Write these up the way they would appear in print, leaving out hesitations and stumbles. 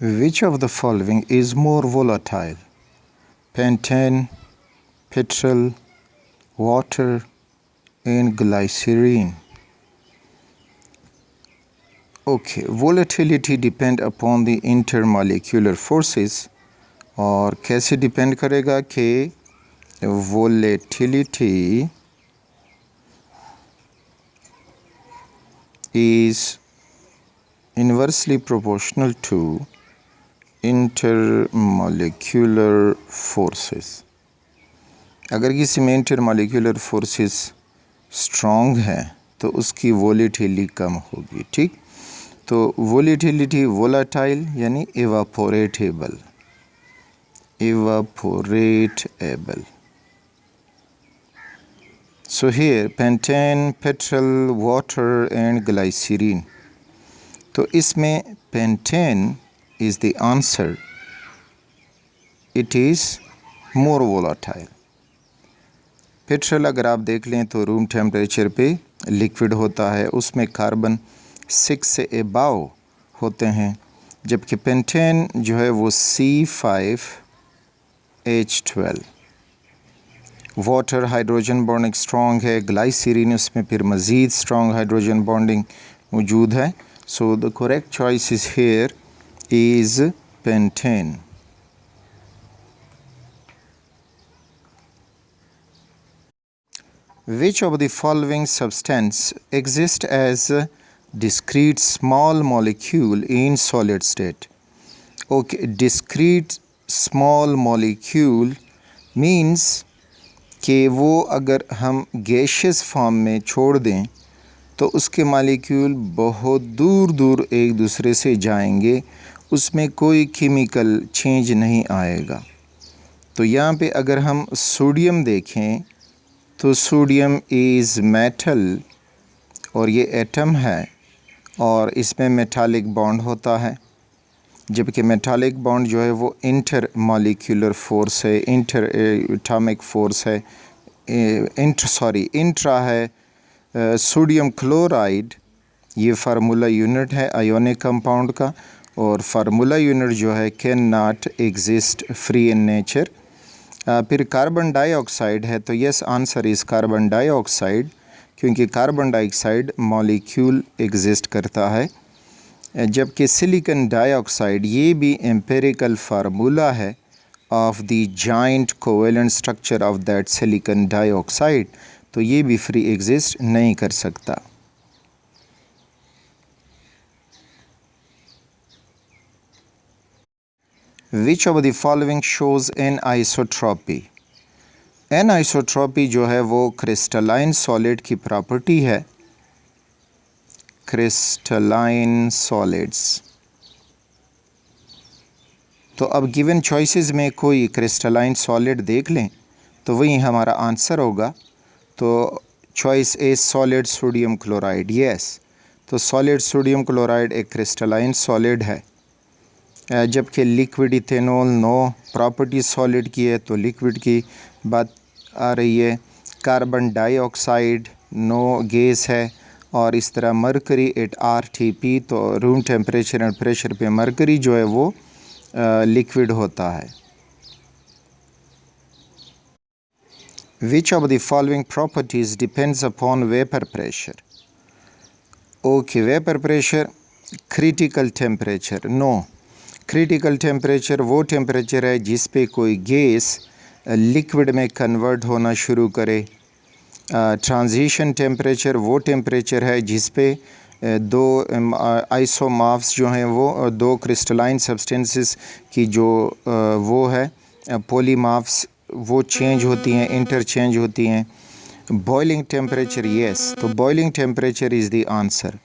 Which of the following is more volatile? Pentane, petrol, water, and glycerine. Okay, volatility depend upon the intermolecular forces. और कैसे depend करेगा कि volatility is inversely proportional to intermolecular forces. अगर किसी में intermolecular forces strong है तो उसकी volatility कम होगी. ठीक, तो volatility volatile यानी evaporatable. So here pentane, petrol, water and glycerine. तो इसमें pentane is the answer. It is more volatile. Petrol अगर आप देख लें तो रूम टेम्परेचर पे लिक्विड होता है, उसमें कार्बन 6 से अबाव होते हैं, जबकि पेंटेन जो है वो C5H12. Water hydrogen bonding strong है, ग्लाइसरीन उसमें फिर मज़ीद स्ट्रॉन्ग हाइड्रोजन बॉन्डिंग मौजूद है. So the correct choice is here is pentane. Which of the following substance exist as a discrete small molecule in solid state? Okay, discrete small molecule means कि वो अगर हम gaseous form में छोड़ दें तो उसके मॉलिक्यूल बहुत दूर दूर एक दूसरे से जाएंगे, उसमें कोई केमिकल चेंज नहीं आएगा. तो यहाँ पे अगर हम सोडियम देखें तो सोडियम इज़ मेटल और ये एटम है और इसमें मेटालिक बॉन्ड होता है, जबकि मेटालिक बॉन्ड जो है वो इंटर मॉलिक्यूलर फोर्स है, इंटर एटॉमिक फोर्स है, इंट्रा है. सोडियम क्लोराइड ये फार्मूला यूनिट है आयोनिक कंपाउंड का, और फार्मूला यूनिट जो है can not exist free in nature. फिर कार्बन डाइऑक्साइड है तो yes answer is carbon dioxide, क्योंकि कार्बन डाइऑक्साइड मॉलिक्यूल एग्जिस्ट करता है. जबकि सिलिकॉन डाइऑक्साइड ये भी एम्पिरिकल फार्मूला है of the joint covalent structure of that silicon dioxide, तो ये भी फ्री एग्जिस्ट नहीं कर सकता. Which of the following shows anisotropy? Anisotropy जो है वो क्रिस्टलाइन सॉलिड की प्रॉपर्टी है. Crystalline solids. तो अब गिवन चॉइसेस में कोई क्रिस्टलाइन सॉलिड देख लें तो वही हमारा आंसर होगा. तो choice A solid sodium chloride. Yes, तो सॉलिड सोडियम क्लोराइड एक क्रिस्टलाइन सॉलिड है, जबकि liquid ethanol no. Property solid की है तो लिक्विड की बात आ रही है. कार्बन डाइऑक्साइड नो गैस है, और इस तरह मरकरी एट RTP, तो रूम टेम्परेचर एंड प्रेशर पे मरकरी जो है वो लिक्विड होता है. Which of the following properties depends upon vapor pressure? Okay, vapor pressure, critical temperature. No, critical temperature वो टेम्परेचर है जिस पे कोई गैस लिक्विड में कन्वर्ट होना शुरू करे. ट्रांजिशन टेम्परेचर वो टेम्परेचर है जिस पे दो आइसोमॉर्फ्स जो हैं वो दो क्रिस्टलाइन सब्सटेंसेस की जो वो है पॉलीमॉर्फ्स वो चेंज होती हैं, इंटरचेंज होती हैं. बॉइलिंग टेम्परेचर यस, तो boiling temperature is the answer,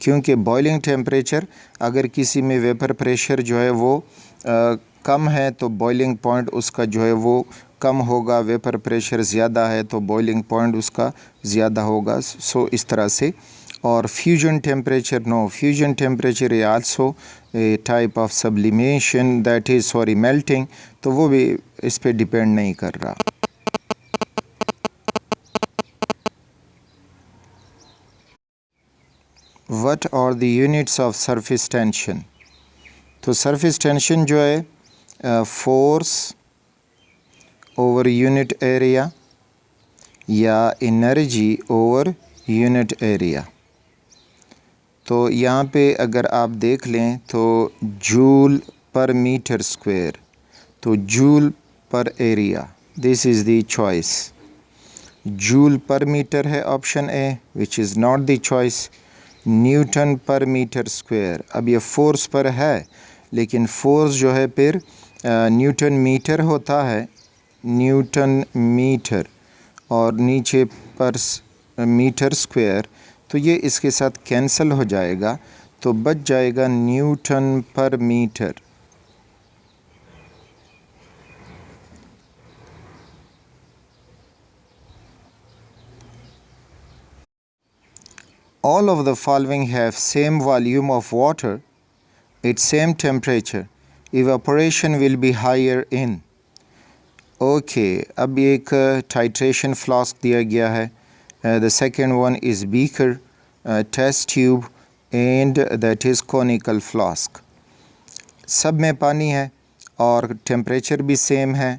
क्योंकि बॉइलिंग टेम्परेचर अगर किसी में वेपर प्रेशर जो है वो कम है तो बॉइलिंग पॉइंट उसका जो है वो कम होगा, वेपर प्रेशर ज़्यादा है तो बॉइलिंग पॉइंट उसका ज़्यादा होगा. सो इस तरह से. और fusion temperature no, fusion temperature is also a type of sublimation that is melting, तो वो भी इस पे डिपेंड नहीं कर रहा. What are the units of surface tension? तो सरफेस टेंशन जो है फोर्स ओवर यूनिट एरिया या एनर्जी ओवर यूनिट एरिया। तो यहाँ पे अगर आप देख लें तो जूल पर मीटर स्क्वायर, तो joule per area, this is the choice. Joule per metre है option A, which is not the choice. Newton per metre square, अब ये फोर्स पर है लेकिन फोर्स जो है फिर न्यूटन मीटर होता है, न्यूटन मीटर, और नीचे पर मीटर स्क्वायर, तो ये इसके साथ कैंसिल हो जाएगा, तो बच जाएगा Newton per metre. All of the following have same volume of water at same temperature. Evaporation will be higher in. Okay, अब एक titration flask दिया गया है. The second one is beaker, test tube and that is conical flask. सब में पानी है और टेम्परेचर भी सेम है,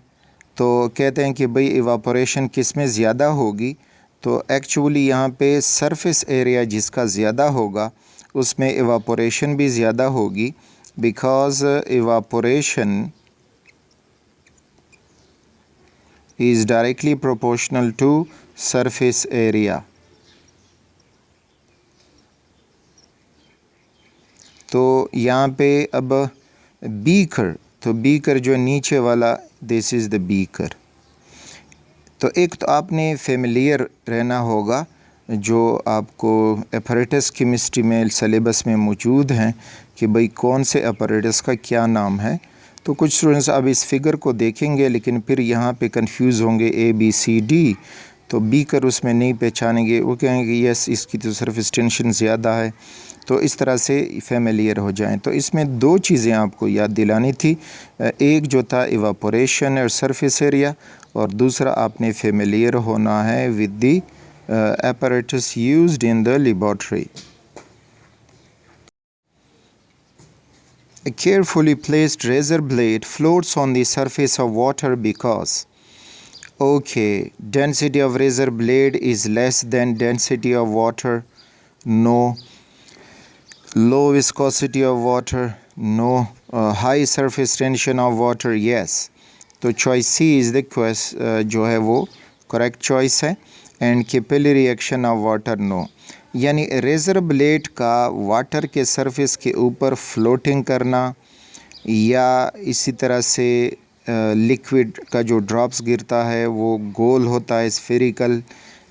तो कहते हैं कि भाई इवापोरेशन किस में ज़्यादा होगी। तो एक्चुअली यहाँ पे सरफेस एरिया जिसका ज़्यादा होगा उसमें इवापोरेशन भी ज़्यादा होगी, because evaporation is directly proportional to surface area. तो यहाँ पे अब बीकर, तो बीकर जो नीचे वाला, दिस इज़ द बीकर। तो एक तो आपने फेमिलियर रहना होगा जो आपको अपैरेटस केमिस्ट्री में सिलेबस में मौजूद हैं कि भाई कौन से अपैरेटस का क्या नाम है। तो कुछ स्टूडेंट्स अब इस फिगर को देखेंगे लेकिन फिर यहाँ पे कंफ्यूज होंगे ABCD, तो बीकर उसमें नहीं पहचानेंगे, वो कहेंगे यस इसकी तो सरफेस टेंशन ज़्यादा है। तो इस तरह से फेमिलियर हो जाएं। तो इसमें दो चीज़ें आपको याद दिलानी थी, एक जो था इवापोरेशन और सरफेस एरिया, और दूसरा आपने फेमिलियर होना है with the apparatus used in the laboratory. A carefully placed razor blade floats on the surface of water because, okay, density of razor blade is less than density of water, no. Low viscosity of water, no. High surface tension of water, yes. तो choice C is the जो है वो correct choice है। And capillary action of water, no. यानी razor blade का water के surface के ऊपर फ्लोटिंग करना या इसी तरह से लिक्विड का जो ड्रॉप्स गिरता है वो गोल होता है, स्फेरिकल,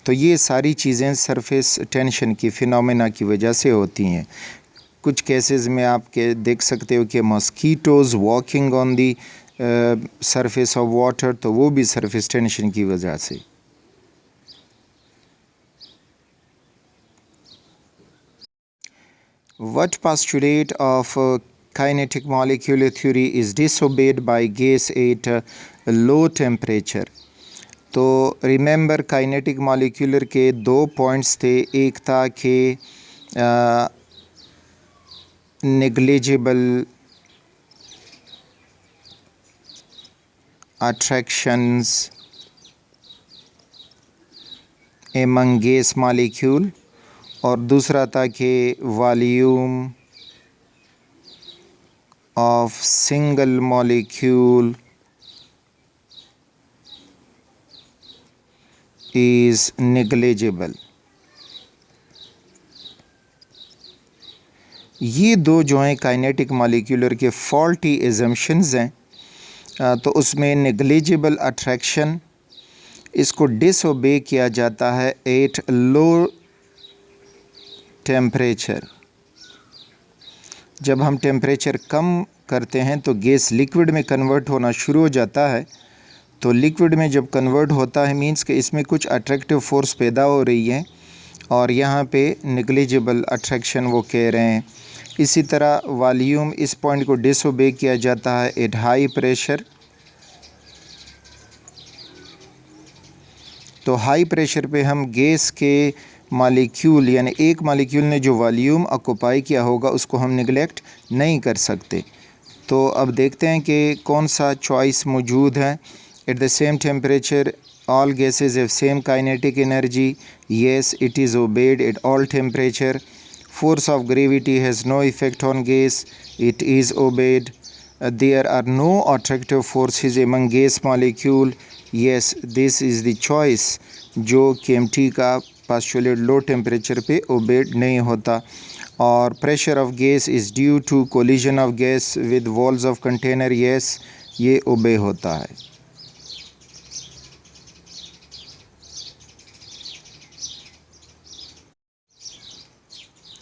तो ये सारी चीज़ें सरफेस टेंशन की फिनोमेना की वजह से होती हैं। कुछ केसेस में आप के देख सकते हो कि mosquitoes walking on the surface of water, तो वो भी सरफेस टेंशन की वजह से। What postulate of kinetic molecular theory is disobeyed by gas at low temperature? तो रिमेंबर काइनेटिक मॉलिक्यूलर के दो पॉइंट्स थे, एक था कि negligible attractions among gas molecule, और दूसरा था कि volume of single molecule is negligible. ये दो जो हैं काइनेटिक मॉलिक्यूलर के फॉल्टी एजम्पशंस हैं। तो उसमें नेग्लिजिबल अट्रैक्शन, इसको डिसओबे किया जाता है एट लो टेम्परेचर। जब हम टेम्परेचर कम करते हैं तो गैस लिक्विड में कन्वर्ट होना शुरू हो जाता है। तो लिक्विड में जब कन्वर्ट होता है मींस कि इसमें कुछ अट्रैक्टिव फोर्स पैदा हो रही है, और यहाँ पे नेग्लिजिबल अट्रैक्शन वो कह रहे हैं। इसी तरह वॉल्यूम, इस पॉइंट को डिसओबे किया जाता है एट हाई प्रेशर। तो हाई प्रेशर पे हम गैस के मॉलिक्यूल यानी एक मॉलिक्यूल ने जो वॉल्यूम ऑक्यूपाई किया होगा उसको हम निगलेक्ट नहीं कर सकते। तो अब देखते हैं कि कौन सा चॉइस मौजूद है। At the same temperature all gases have same kinetic energy. Yes, it is obeyed at all temperature. Force of gravity has no effect on gas. It is obeyed. There are no attractive forces among gas molecule. Yes, this is the choice जो KMT का postulate low temperature पे obeyed नहीं होता। और pressure of gas is due to collision of gas with walls of container. Yes, ये obey होता है।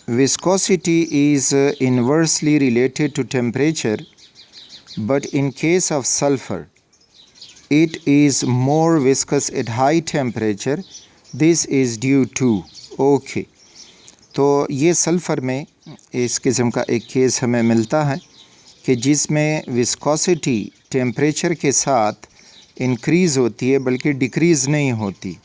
Viscosity is inversely related to temperature, but in case of sulfur, it is more viscous at high temperature. This is due to okay. तो ये sulphur में इस किस्म का एक केस हमें मिलता है कि जिसमें विस्कोसिटी टेम्परेचर के साथ इंक्रीज़ होती है बल्कि डिक्रीज़ नहीं होती।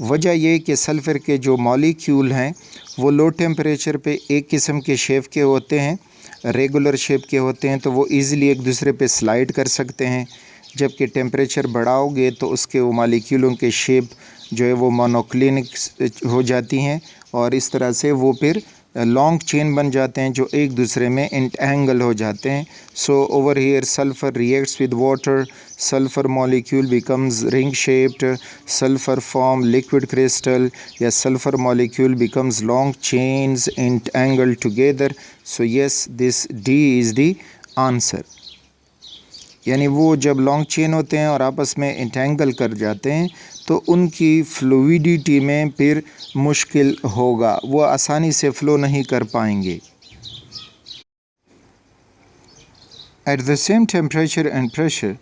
वजह ये कि सल्फ़र के जो मॉलिक्यूल हैं वो लो टेम्परेचर पे एक किस्म के शेप के होते हैं, रेगुलर शेप के होते हैं, तो वो इजीली एक दूसरे पे स्लाइड कर सकते हैं। जबकि टेम्परेचर बढ़ाओगे तो उसके वो मॉलिक्यूलों के शेप जो है वो मोनोक्लिनिक हो जाती हैं और इस तरह से वो फिर लॉन्ग चेन बन जाते हैं जो एक दूसरे में इंटेंगल हो जाते हैं। So over here sulphur reacts with water, sulphur molecule becomes ring shaped, sulphur form liquid crystal, या sulphur molecule becomes long chains entangled together. So yes, this D is the answer. यानी वो जब long chain होते हैं और आपस में entangle कर जाते हैं तो उनकी फ्लूइडिटी में फिर मुश्किल होगा, वो आसानी से फ़्लो नहीं कर पाएंगे। At the same temperature and pressure,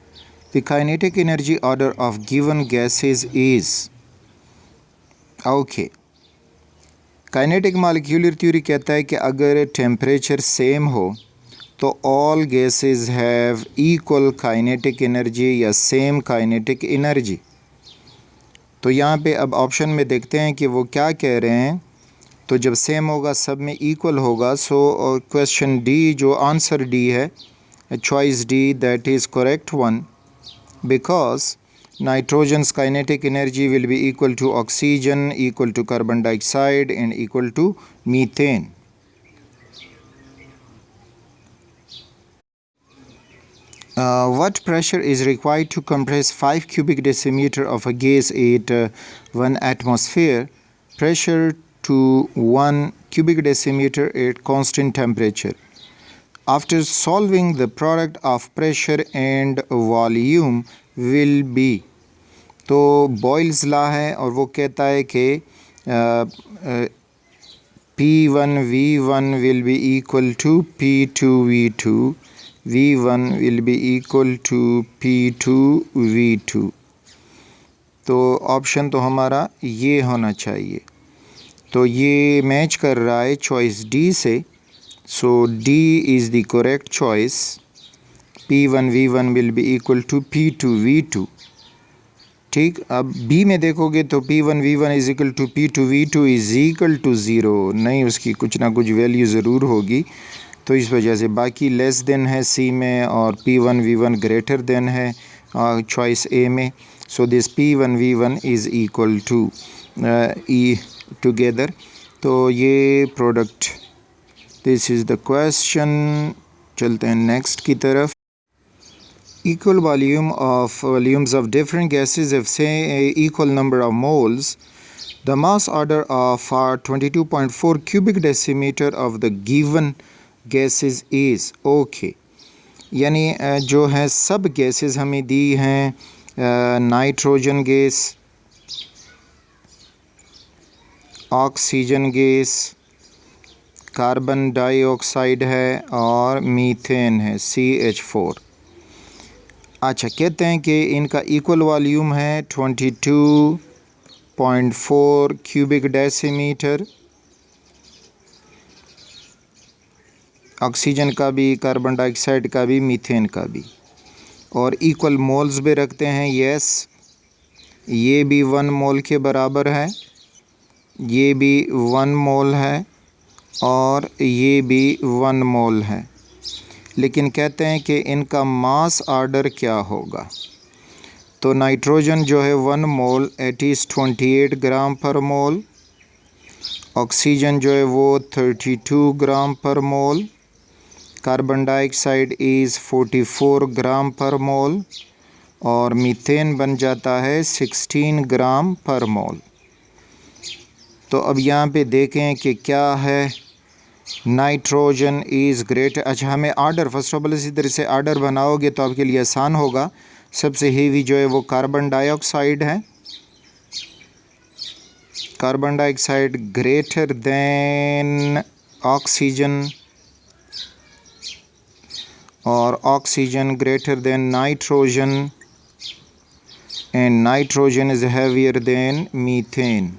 the kinetic energy order of given gases is okay. Kinetic molecular theory कहता है कि अगर टेम्परेचर सेम हो तो all gases have equal kinetic energy या सेम काइनेटिक एनर्जी। तो यहाँ पे अब ऑप्शन में देखते हैं कि वो क्या कह रहे हैं। तो जब सेम होगा सब में इक्वल होगा, सो क्वेश्चन डी जो आंसर डी है, choice D, that is correct one, because nitrogen's kinetic energy will be equal to oxygen, equal to carbon dioxide and equal to methane. What pressure is required to compress 5 cubic decimeter of a gas at 1 atmosphere? Pressure to 1 cubic decimeter at constant temperature. After solving, the product of pressure and volume will be. तो Boyle's law है और वो कहता है कि P1 V1 will be equal to P2 V2. V1 will be equal to P2 V2। तो option तो हमारा ये होना चाहिए। तो ये मैच कर रहा है चॉइस डी से। So D is the correct choice. P1 V1 will be equal to P2 V2। ठीक, अब बी में देखोगे तो P1 V1 is equal to P2 V2 is equal to 0 नहीं, उसकी कुछ ना कुछ वैल्यू ज़रूर होगी। तो इस वजह से बाकी लेस देन है सी में और P1 V1 ग्रेटर देन है चॉइस ए में। So this P1 V1 is equal to E together. तो ये product, this is the question. चलते हैं नेक्स्ट की तरफ। Equal volumes of different gases have say equal number of moles. The mass order of 22.4 cubic decimeter of the given gases is okay। यानी जो है सब गैसेस हमें दी हैं, nitrogen gas, oxygen gas, carbon dioxide है और मीथेन है CH4। अच्छा, कहते हैं कि इनका इक्वल वॉल्यूम है 22.4 क्यूबिक डेसीमीटर। ऑक्सीजन का भी, कार्बन डाइऑक्साइड का भी, मीथेन का भी। और इक्वल मोल्स भी रखते हैं। यस, ये भी 1 मोल के बराबर है, ये भी 1 मोल है और ये भी 1 मोल है। लेकिन कहते हैं कि इनका मास ऑर्डर क्या होगा। तो नाइट्रोजन जो है 1 मोल इट इज़ 28 ग्राम पर मोल, ऑक्सीजन जो है वो 32 ग्राम पर मोल, कार्बन डाइऑक्साइड इज़ 44 ग्राम पर मोल और मीथेन बन जाता है 16 ग्राम पर मोल। तो अब यहाँ पे देखें कि क्या है, नाइट्रोजन इज़ ग्रेट। अच्छा, हमें आर्डर फर्स्ट ऑफ ऑल इसी तरह से आर्डर बनाओगे तो आपके लिए आसान होगा। सबसे हेवी जो है वो कार्बन डाइऑक्साइड है, carbon dioxide greater than oxygen और oxygen greater than nitrogen and nitrogen is heavier than methane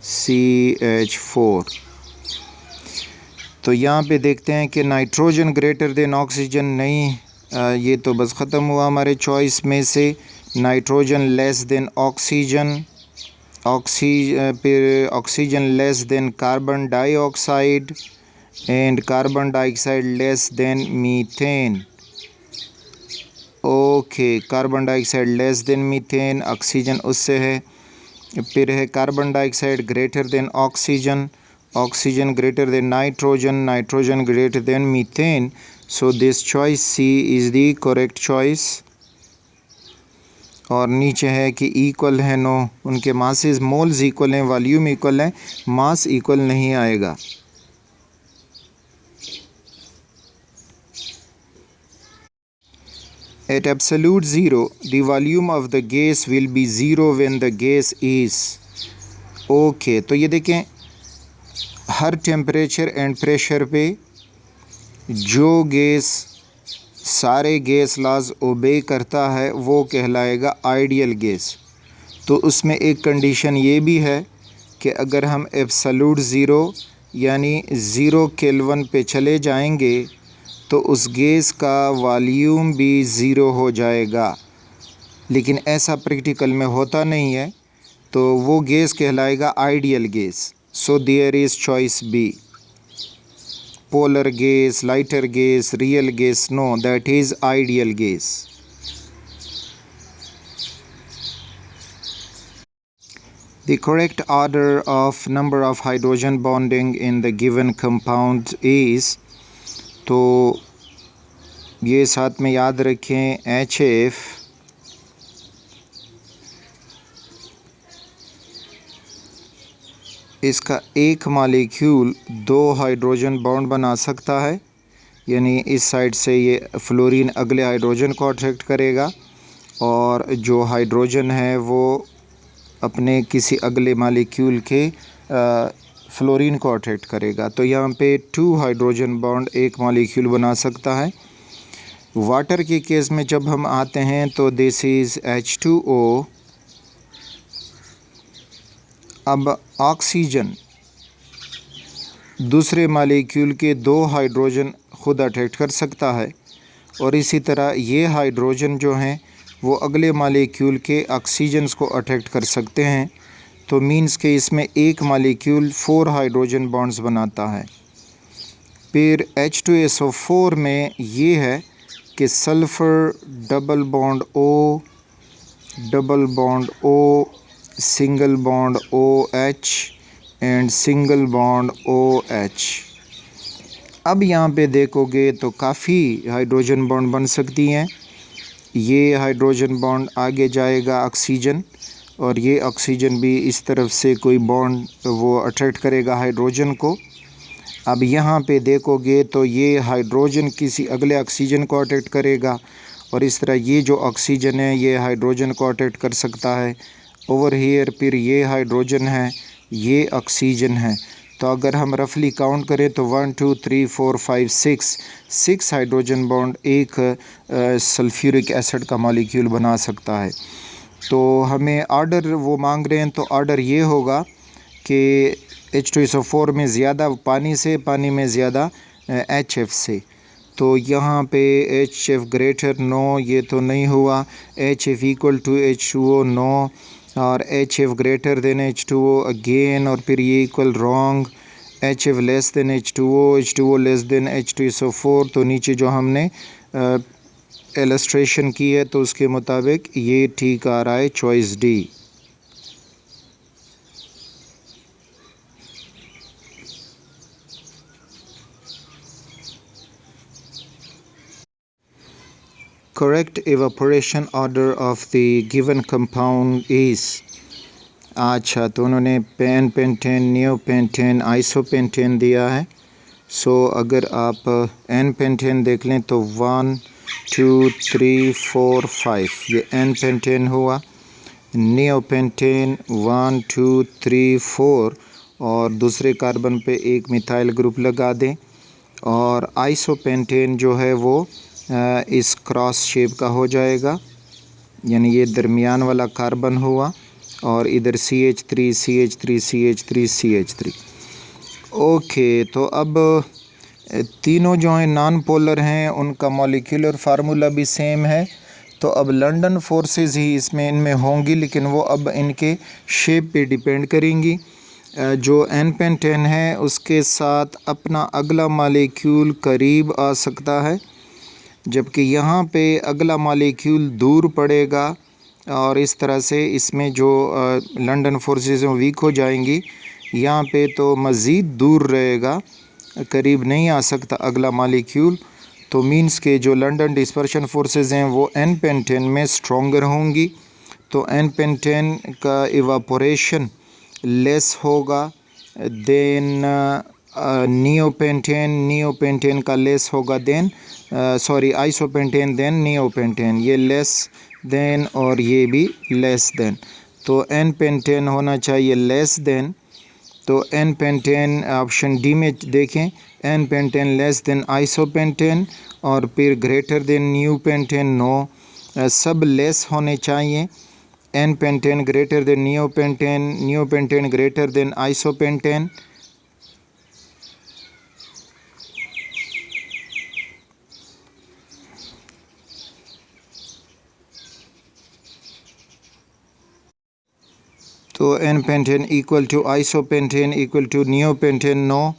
CH4। तो यहाँ पे देखते हैं कि नाइट्रोजन ग्रेटर देन ऑक्सीजन नहीं, ये तो बस ख़त्म हुआ हमारे चॉइस में से। नाइट्रोजन लेस देन ऑक्सीजन, फिर oxygen less than carbon dioxide and carbon dioxide less than methane. Okay, carbon dioxide less than methane, oxygen उससे है। फिर है carbon dioxide greater than oxygen, oxygen greater than nitrogen, nitrogen greater than methane. So this choice C is the correct choice. और नीचे है कि equal है, no, उनके मासेस मोल्स इक्वल हैं, वॉल्यूम इक्वल है, मास इक्वल नहीं आएगा। At absolute zero, the volume of the gas will be zero when the gas is okay। तो ये देखें, हर टेम्परेचर एंड प्रेशर पे जो गैस सारे गैस लॉज ओबे करता है वो कहलाएगा आइडियल गैस। तो उसमें एक कंडीशन ये भी है कि अगर हम एब्सोल्यूट ज़ीरो यानी ज़ीरो केल्विन पे चले जाएंगे तो उस गैस का वॉल्यूम भी ज़ीरो हो जाएगा, लेकिन ऐसा प्रैक्टिकल में होता नहीं है, तो वो गैस कहलाएगा ideal gas. So there is choice B, polar gas, lighter gas, real gas, no, that is ideal gas. The correct order of number of hydrogen bonding in the given compound is, तो ये साथ में याद रखें, HF इसका एक molecule 2 hydrogen bond बना सकता है, यानी इस साइड से ये फ्लोरीन अगले हाइड्रोजन को अट्रैक्ट करेगा और जो हाइड्रोजन है वो अपने किसी अगले मालिक्यूल के फ्लोरीन को अट्रैक्ट करेगा। तो यहाँ पे 2 हाइड्रोजन बॉन्ड एक मालिक्यूल बना सकता है। वाटर के केस में जब हम आते हैं तो दिस इज़ H2O। अब ऑक्सीजन दूसरे मालिक्यूल के 2 हाइड्रोजन खुद अट्रैक्ट कर सकता है और इसी तरह ये हाइड्रोजन जो हैं वो अगले मालिक्यूल के ऑक्सीजन्स को अट्रैक्ट कर सकते हैं। तो मीन्स के इसमें एक मालिक्यूल 4 हाइड्रोजन बॉन्ड्स बनाता है। फिर H2SO4 में ये है कि sulphur double bond O, double bond O, single bond OH and single bond OH। अब यहाँ पे देखोगे तो काफ़ी हाइड्रोजन बॉन्ड बन सकती हैं। ये हाइड्रोजन बॉन्ड आगे जाएगा ऑक्सीजन और ये ऑक्सीजन भी इस तरफ से कोई बॉन्ड वो अट्रैक्ट करेगा हाइड्रोजन को। अब यहाँ पे देखोगे तो ये हाइड्रोजन किसी अगले ऑक्सीजन को अट्रैक्ट करेगा और इस तरह ये जो ऑक्सीजन है ये हाइड्रोजन को अट्रैक्ट कर सकता है ओवर हियर। फिर ये हाइड्रोजन है, ये ऑक्सीजन है। तो अगर हम रफली काउंट करें तो 1 2 3 4 5 6 हाइड्रोजन बॉन्ड एक सल्फ्यूरिक एसिड का मॉलिक्यूल बना सकता है। तो हमें ऑर्डर वो मांग रहे हैं, तो ऑर्डर ये होगा कि H2SO4 में ज़्यादा पानी से, पानी में ज़्यादा HF से। तो यहाँ पे HF ग्रेटर, नो, ये तो नहीं हुआ। HF equal to H2O, no, और HF greater than H2O again, और फिर ये equal, wrong. HF less than H2O, H2O less than H2SO4। तो नीचे जो हमने इलस्ट्रेशन की है तो उसके मुताबिक ये ठीक आ रहा है, choice D. Correct evaporation order of the given compound is। अच्छा, तो उन्होंने पेन पेंटेन, नियोपेंटेन, आइसोपेंटेन दिया है। सो अगर आप एन पेंटेन देख लें तो 1 2 3 4 5 ये एन पेंटेन हुआ। नियोपेंटेन 1 2 3 4 और दूसरे कार्बन पे एक मिथाइल ग्रुप लगा दें। और आइसोपेंटेन जो है वो इस क्रॉस शेप का हो जाएगा, यानी ये दरमियान वाला कार्बन हुआ और इधर CH3 CH3 CH3 CH3। Okay, तो अब तीनों जो हैं नॉन पोलर हैं, उनका मॉलिक्यूलर फार्मूला भी सेम है। तो अब लंदन फोर्सेस ही इसमें इनमें होंगी, लेकिन वो अब इनके शेप पे डिपेंड करेंगी। जो एन पेंटेन है उसके साथ अपना अगला मॉलिक्यूल करीब आ सकता है, जबकि यहाँ पे अगला मॉलिक्यूल दूर पड़ेगा और इस तरह से इसमें जो लंदन फोर्सेस हैं वीक हो जाएंगी। यहाँ पे तो मज़ीद दूर रहेगा, करीब नहीं आ सकता अगला मॉलिक्यूल। तो मींस के जो लंदन डिस्पर्शन फोर्सेस हैं वो एन पेंटेन में स्ट्रॉन्गर होंगी। तो एन पेंटेन का इवापोरेशन लेस होगा देन नियोपेंटेन, नियोपेंटेन का लेस होगा देन आइसोपेंटेन देन नियोपेंटेन, ये लेस देन और ये भी लेस देन। तो एन पेंटेन होना चाहिए लेस देन। तो एन पेंटेन ऑप्शन डी में देखें, n pentane less than isopentane और फिर ग्रेटर देन नियोपेंटेन। नो, सब लेस होने चाहिए। N pentane greater than neopentane, neopentane greater than isopentane. तो n pentane equal to isopentane equal to neopentane. No.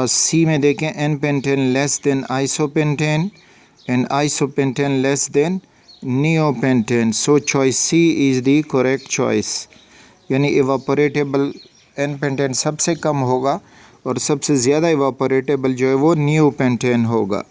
C में देखें, n pentane less than isopentane and isopentane less than neopentane. So choice C is the correct choice, यानी evaporatable N pentane सबसे कम होगा और सबसे ज़्यादा इवापोरेटेबल जो है वो नियोपेंटेन होगा।